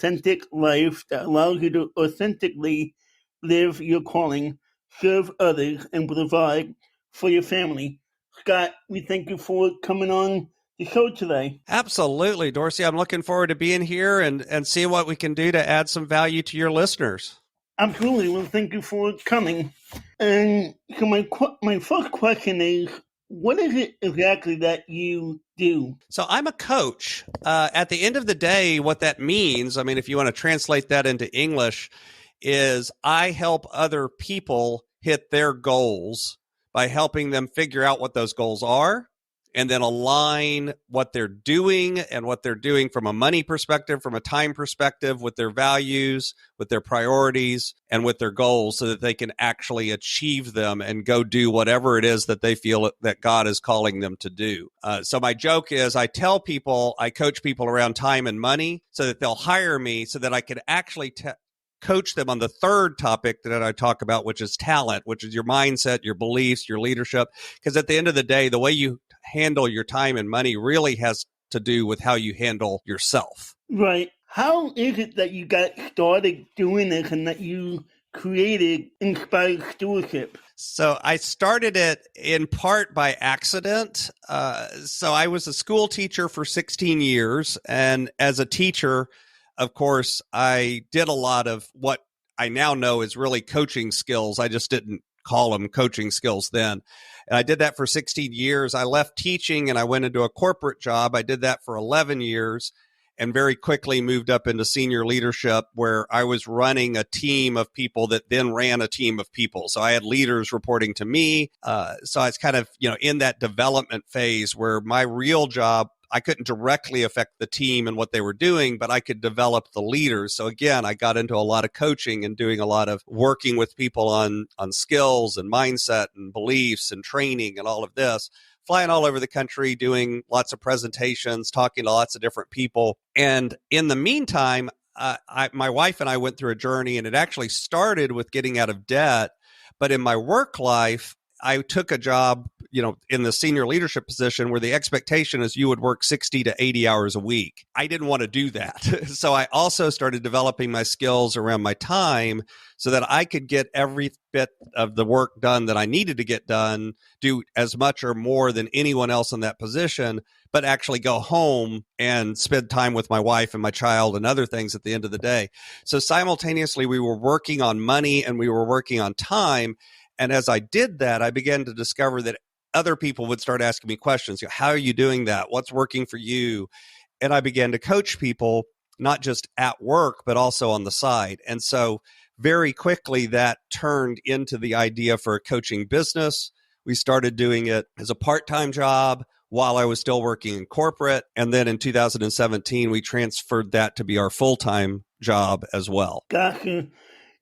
authentic life that allows you to authentically live your calling, serve others, and provide for your family. Scott, we thank you for coming on the show today. Absolutely, Dorsey. I'm looking forward to being here and seeing what we can do to add some value to your listeners. Absolutely. Well, thank you for coming. And so my first question is, what is it exactly that you do? So I'm a coach. At the end of the day, what that means, I mean, if you want to translate that into English, is I help other people hit their goals by helping them figure out what those goals are and then align what they're doing and what they're doing from a money perspective, from a time perspective, with their values, with their priorities, and with their goals so that they can actually achieve them and go do whatever it is that they feel that God is calling them to do. So my joke is I tell people, I coach people around time and money so that they'll hire me so that I can actually coach them on the third topic that I talk about, which is talent, which is your mindset, your beliefs, your leadership. Because at the end of the day, the way you handle your time and money really has to do with how you handle yourself. Right. How is it that you got started doing this and that you created Inspired Stewardship? So I started it in part by accident. So I was a school teacher for 16 years. And as a teacher, of course, I did a lot of what I now know is really coaching skills. I just didn't call them coaching skills then. And I did that for 16 years. I left teaching and I went into a corporate job. I did that for 11 years and very quickly moved up into senior leadership where I was running a team of people that then ran a team of people. So I had leaders reporting to me. So I was kind of, in that development phase where my real job, I couldn't directly affect the team and what they were doing, but I could develop the leaders. So again, I got into a lot of coaching and doing a lot of working with people on skills and mindset and beliefs and training and all of this, flying all over the country, doing lots of presentations, talking to lots of different people. And in the meantime, my wife and I went through a journey, and it actually started with getting out of debt. But in my work life, I took a job, in the senior leadership position where the expectation is you would work 60 to 80 hours a week. I didn't want to do that. So I also started developing my skills around my time so that I could get every bit of the work done that I needed to get done, do as much or more than anyone else in that position, but actually go home and spend time with my wife and my child and other things at the end of the day. So simultaneously, we were working on money and we were working on time. And as I did that, I began to discover that other people would start asking me questions. How are you doing that? What's working for you? And I began to coach people, not just at work, but also on the side. And so very quickly that turned into the idea for a coaching business. We started doing it as a part-time job while I was still working in corporate. And then in 2017, we transferred that to be our full-time job as well. Gotcha.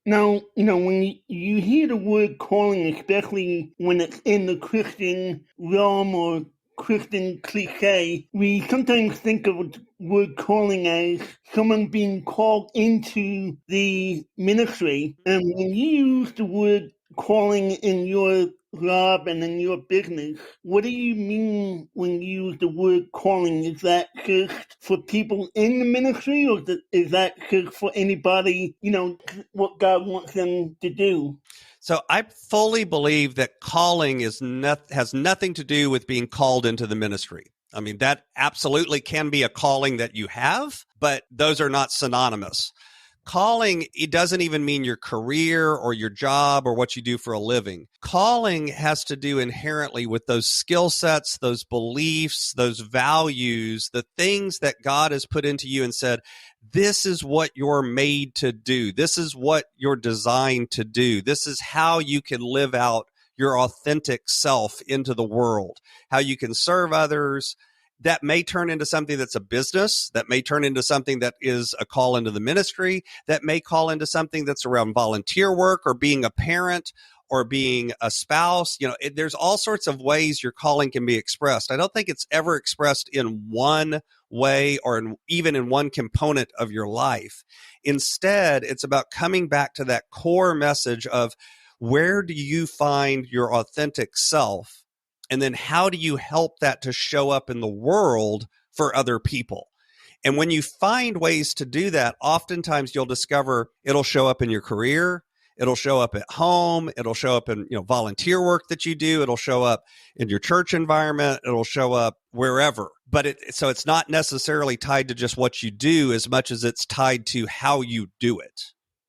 Now, when you hear the word calling, especially when it's in the Christian realm or Christian cliche, we sometimes think of the word calling as someone being called into the ministry. And when you use the word calling in your job and in your business, what do you mean when you use the word calling? Is that just for people in the ministry, or is that just for anybody, what God wants them to do? So I fully believe that calling has nothing to do with being called into the ministry. I mean, that absolutely can be a calling that you have, but those are not synonymous. Calling, it doesn't even mean your career or your job or what you do for a living. Calling has to do inherently with those skill sets, those beliefs, those values, the things that God has put into you and said, this is what you're made to do. This is what you're designed to do. This is how you can live out your authentic self into the world, how you can serve others. That may turn into something that's a business, that may turn into something that is a call into the ministry, that may call into something that's around volunteer work or being a parent or being a spouse. There's all sorts of ways your calling can be expressed. I don't think it's ever expressed in one way or even in one component of your life. Instead, it's about coming back to that core message of where do you find your authentic self? And then how do you help that to show up in the world for other people? And when you find ways to do that, oftentimes you'll discover it'll show up in your career. It'll show up at home. It'll show up in, volunteer work that you do. It'll show up in your church environment. It'll show up wherever. But so it's not necessarily tied to just what you do as much as it's tied to how you do it.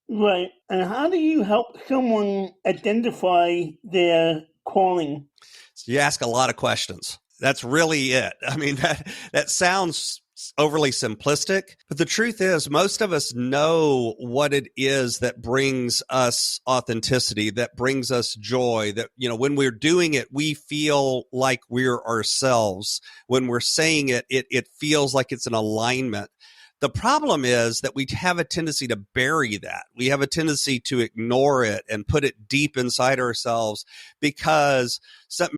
Right. And how do you help someone identify their calling? So you ask a lot of questions. That's really it. I mean, that sounds overly simplistic, but the truth is most of us know what it is that brings us authenticity, that brings us joy, that, when we're doing it, we feel like we're ourselves. When we're saying it, it feels like it's an alignment. The problem is that we have a tendency to bury that. We have a tendency to ignore it and put it deep inside ourselves because